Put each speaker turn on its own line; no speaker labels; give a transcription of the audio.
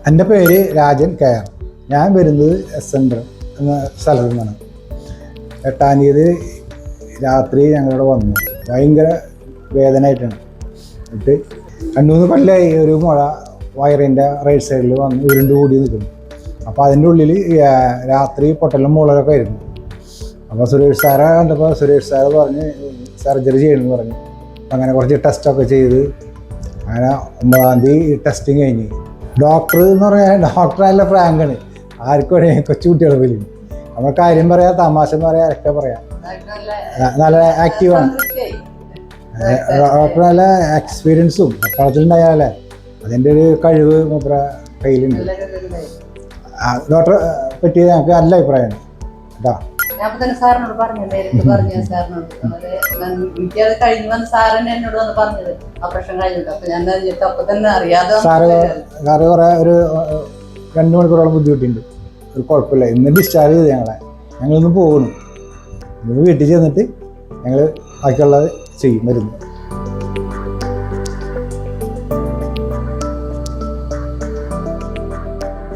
എൻ്റെ പേര് രാജൻ കെയർ. ഞാൻ വരുന്നത് സെൻറ്റർ എന്ന സ്ഥലത്തു നിന്നാണ്. 8-ാം തീയതി രാത്രി ഞങ്ങളിവിടെ വന്നു. ഭയങ്കര വേദനയായിട്ടാണ്. എന്നിട്ട് 2-3 കൊല്ലമായി ഒരു മുഴ വയറിൻ്റെ റൈറ്റ് സൈഡിൽ വന്ന് ഉരുണ്ട് കൂടി നിൽക്കുന്നു. അപ്പോൾ അതിൻ്റെ ഉള്ളിൽ രാത്രി പൊട്ടലും മുളകൊക്കെ ആയിരുന്നു. അപ്പോൾ സുരേഷ് സാറെ കണ്ടപ്പോൾ സുരേഷ് സാറ് പറഞ്ഞ് സർജറി ചെയ്യണമെന്ന് പറഞ്ഞു. അങ്ങനെ കുറച്ച് ടെസ്റ്റൊക്കെ ചെയ്ത് അങ്ങനെ 9-ാം തീയതി ടെസ്റ്റിങ് കഴിഞ്ഞ്. ഡോക്ടർ എന്ന് പറഞ്ഞാൽ ഡോക്ടർ നല്ല ഫ്രാങ്കാണ്. ആർക്കും വേണമെങ്കിൽ കൊച്ചു കുട്ടികളെ പോലും നമ്മൾ കാര്യം പറയാം, തമാശ പറയാം, ഒക്കെ പറയാം. നല്ല ആക്റ്റീവാണ് ഡോക്ടർ. നല്ല എക്സ്പീരിയൻസും പട്ടാളത്തിലുണ്ടായാലേ അതിൻ്റെ ഒരു കഴിവ് മൂപ്പര കയ്യിലുണ്ട്. ഡോക്ടറെ പറ്റി ഞങ്ങൾക്ക് നല്ല അഭിപ്രായമാണ് കേട്ടോ.
ഞാൻ തന്നെ സാറിനോട് പറഞ്ഞു, നേരിട്ട് പറഞ്ഞു സാറിനോട്. എനിക്കത് കഴിഞ്ഞ് വന്ന് സാറന്നെ എന്നോട് വന്ന് പറഞ്ഞത് ഓപ്പറേഷൻ കഴിഞ്ഞിട്ട്. അപ്പൊ ഞാൻ അപ്പൊ തന്നെ അറിയാതെ
സാറ് കുറെ ഒരു 2 മണിക്കൂറോളം ബുദ്ധിമുട്ടുണ്ട്. ഒരു കുഴപ്പമില്ല. ഇന്ന് ഡിസ്ചാർജ് ചെയ്ത് ഞങ്ങളിന്ന് പോകുന്നു. ഇന്ന് വീട്ടിൽ ചെന്നിട്ട് ഞങ്ങൾ ബാക്കിയുള്ളത് ചെയ്യും, മരുന്ന്.